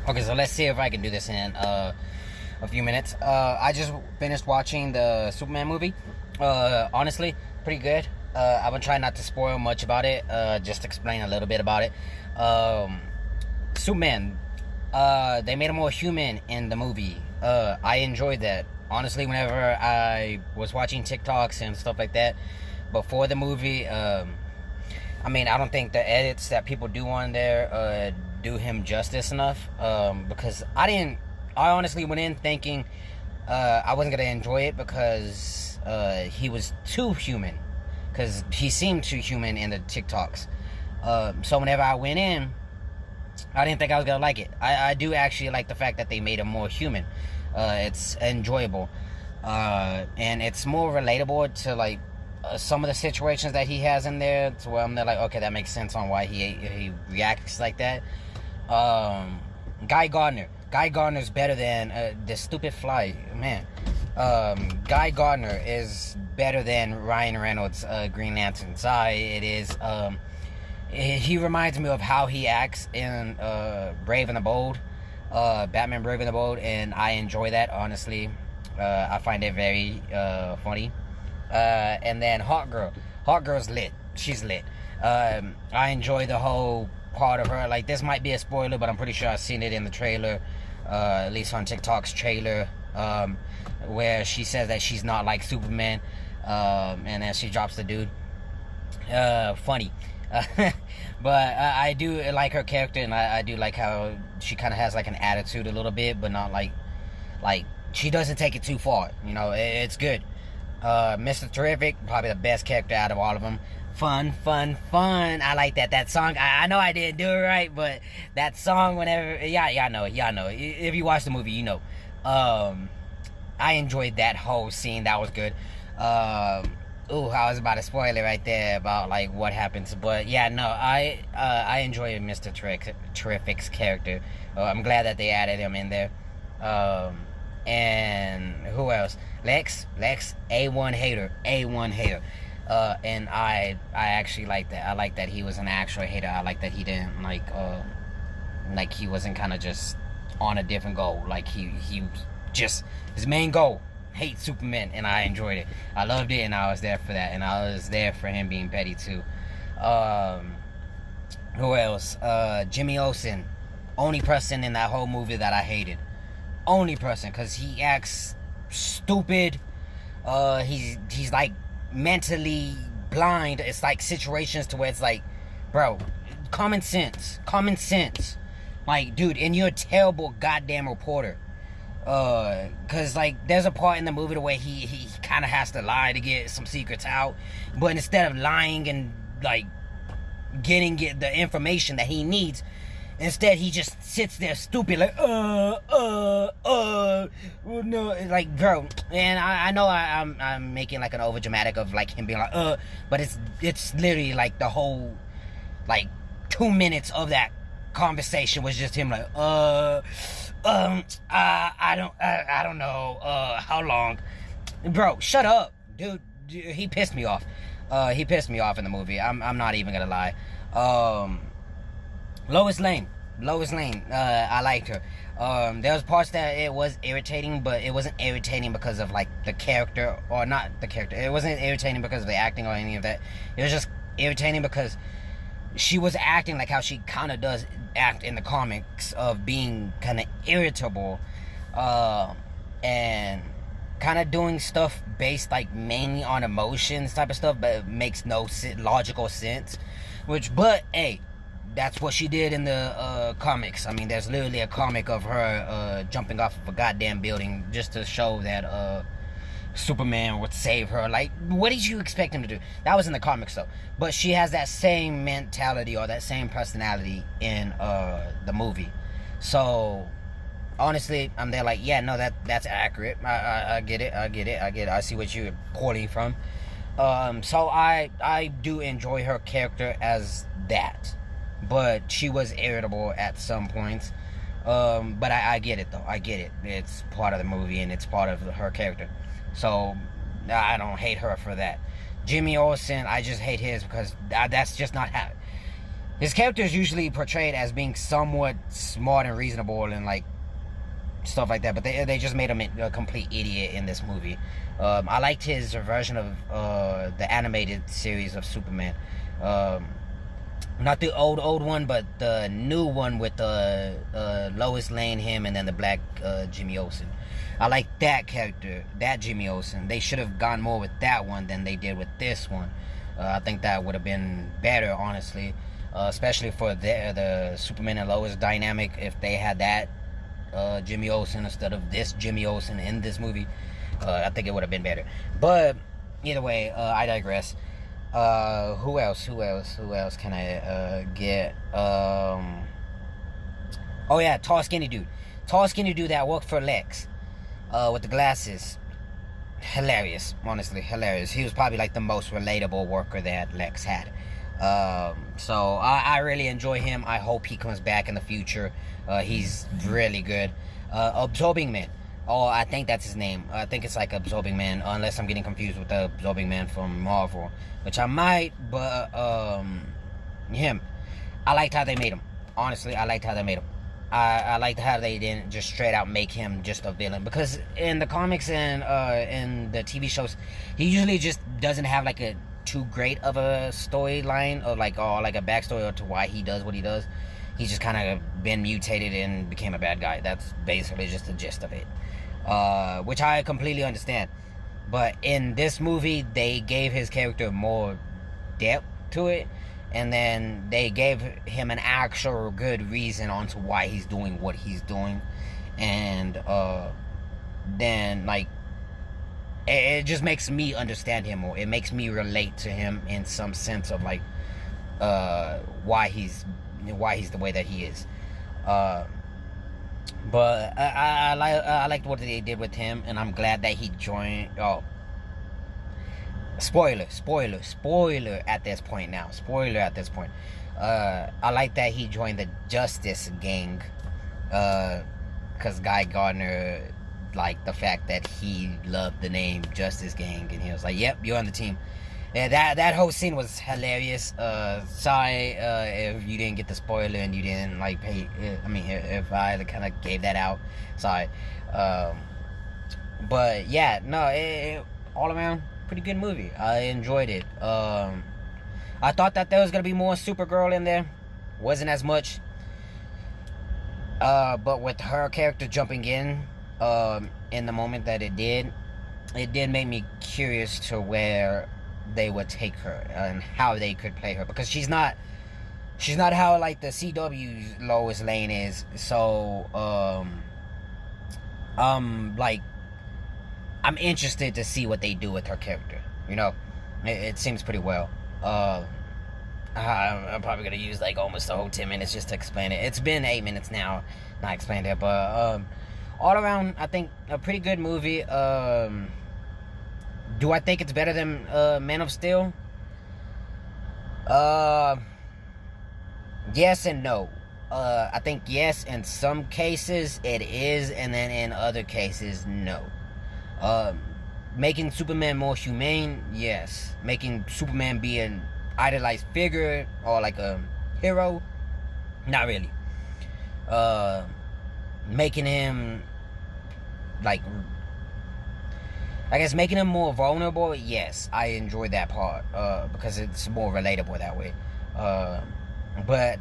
Okay, so let's see if I can do this in a few minutes. I just finished watching the Superman movie. Honestly, pretty good. I've been trying not to spoil much about it. Just explain a little bit about it. Superman. They made him more human in the movie. I enjoyed that. Honestly, whenever I was watching TikToks and stuff like that before the movie, I don't think the edits that people do on there do him justice enough. Because I honestly went in thinking I wasn't gonna enjoy it because he was too human. Because he seemed too human in the TikToks. So whenever I went in, I didn't think I was gonna like it. I do actually like the fact that they made him more human. It's enjoyable, and it's more relatable to like some of the situations that he has in there. To where I'm there like, okay, that makes sense on why he reacts like that. Guy Gardner's better than the stupid fly, man. Guy Gardner is better than Ryan Reynolds' Green Lantern. It is. He reminds me of how he acts in Brave and the Bold, Batman Brave and the Bold, and I enjoy that, honestly. I find it very funny. And then Hawk Girl's lit. She's lit. I enjoy the whole part of her. Like, this might be a spoiler, but I'm pretty sure I've seen it in the trailer, at least on TikTok's trailer, where she says that she's not like Superman, and then she drops the dude. Funny. But I do like her character, and I do like how she kind of has like an attitude a little bit, but not like she doesn't take it too far. You know, it's good. Mr. Terrific, probably the best character out of all of them. Fun. I like that song. I know I didn't do it right, but that song, whenever y'all know. If you watch the movie, you know. I enjoyed that whole scene. That was good. I was about to spoil it right there about like what happens, but yeah, no, I enjoy Mr. Terrific's character. I'm glad that they added him in there. And who else? Lex, A1 hater. And I actually like that. I like that he was an actual hater. I like that he didn't like he wasn't kind of just on a different goal. Like he just, his main goal, hate Superman, and I enjoyed it. I loved it, and I was there for that, and I was there for him being petty too. Who else? Jimmy Olsen, only person in that whole movie that I hated. Only person, because he acts stupid. He's like mentally blind. It's like situations to where it's like, bro, common sense. Like, dude, and you're a terrible goddamn reporter. Cause like there's a part in the movie where he kind of has to lie to get some secrets out, but instead of lying and like getting the information that he needs, instead he just sits there stupid like well, no, like, bro. And I know I'm making like an over dramatic of like him being like but it's literally like the whole like 2 minutes of that conversation was just him like I don't know how long. Bro, shut up, dude. He pissed me off. He pissed me off in the movie. I'm not even gonna lie. Lois Lane. I liked her. There was parts that it was irritating, but it wasn't irritating because of like the character, or not the character. It wasn't irritating because of the acting or any of that. It was just irritating because she was acting like how she kind of does act in the comics, of being kind of irritable, and kind of doing stuff based like mainly on emotions type of stuff, but it makes no logical sense. But hey, that's what she did in the comics. I mean, there's literally a comic of her jumping off of a goddamn building just to show that Superman would save her. Like, what did you expect him to do? That was in the comics though. But she has that same mentality or that same personality in the movie. So honestly, I'm there like, yeah, no, that's accurate. I get it. I see what you're pulling from. So I do enjoy her character as that. But she was irritable at some points. But I get it though. I get it. It's part of the movie and it's part of her character. So I don't hate her for that. Jimmy Olsen, I just hate his because that's just not how. his character is usually portrayed as being somewhat smart and reasonable and like stuff like that, but they just made him a complete idiot in this movie. I liked his version of the animated series of Superman. Not the old one, but the new one with Lois Lane, him, and then the black Jimmy Olsen. I like that character, that Jimmy Olsen. They should have gone more with that one than they did with this one. I think that would have been better, honestly, especially for the Superman and Lois dynamic. If they had that Jimmy Olsen instead of this Jimmy Olsen in this movie, I think it would have been better. But either way, I digress. Who else can I get? Oh yeah, tall skinny dude that worked for Lex, with the glasses. Hilarious, honestly, hilarious. He was probably like the most relatable worker that Lex had. So I really enjoy him. I hope he comes back in the future. He's really good. Absorbing Man. Oh, I think that's his name. I think it's like Absorbing Man, unless I'm getting confused with the Absorbing Man from Marvel, which I might, but him. I liked how they made him. Honestly, I liked how they made him. I liked how they didn't just straight out make him just a villain, because in the comics and in the TV shows, he usually just doesn't have like a too great of a storyline or like a backstory to why he does what he does. He's just kind of been mutated and became a bad guy. That's basically just the gist of it, which I completely understand. But in this movie, they gave his character more depth to it, and then they gave him an actual good reason onto why he's doing what he's doing, and then like it just makes me understand him more. It makes me relate to him in some sense of like why he's the way that he is. But I liked what they did with him, and I'm glad that he joined. Oh, spoiler at this point now. I like that he joined the Justice Gang, because Guy Gardner liked the fact that he loved the name Justice Gang, and he was like, "Yep, you're on the team." Yeah, that whole scene was hilarious. Sorry if you didn't get the spoiler and you didn't like pay. I mean, if I kind of gave that out, sorry. But yeah, no, all around pretty good movie. I enjoyed it. I thought that there was gonna be more Supergirl in there. Wasn't as much. But with her character jumping in the moment that it did make me curious to where they would take her and how they could play her, because she's not how like the CW's Lois Lane is. So like I'm interested to see what they do with her character. You know, it seems pretty well. I'm probably gonna use like almost the whole 10 minutes just to explain it. It's been 8 minutes now, not explained it, but all around I think a pretty good movie. Do I think it's better than Man of Steel? Yes and no. I think yes, in some cases it is, and then in other cases, no. Making Superman more humane, yes. Making Superman be an idolized figure or like a hero, not really. Making him like, I guess making him more vulnerable, yes, I enjoy that part, because it's more relatable that way. But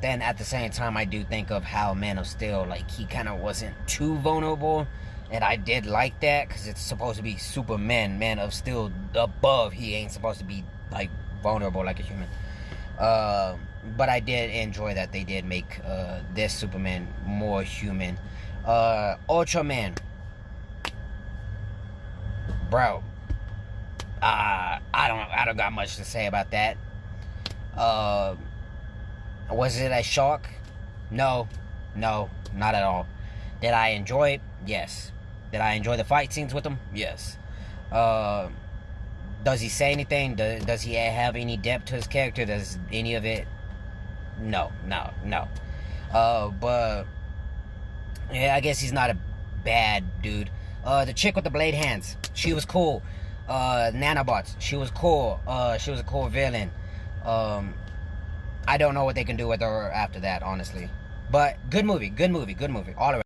then at the same time, I do think of how Man of Steel, like, he kind of wasn't too vulnerable, and I did like that, because it's supposed to be Superman, Man of Steel above, he ain't supposed to be, like, vulnerable like a human. But I did enjoy that they did make this Superman more human. Ultraman. Bro, I don't got much to say about that. Was it a shock? No, not at all. Did I enjoy it? Yes. Did I enjoy the fight scenes with him? Yes. Does he say anything? Does he have any depth to his character? Does any of it? No. But yeah, I guess he's not a bad dude. The chick with the blade hands, she was cool. Nanobots, she was cool. She was a cool villain. I don't know what they can do with her after that, honestly. But good movie, all around.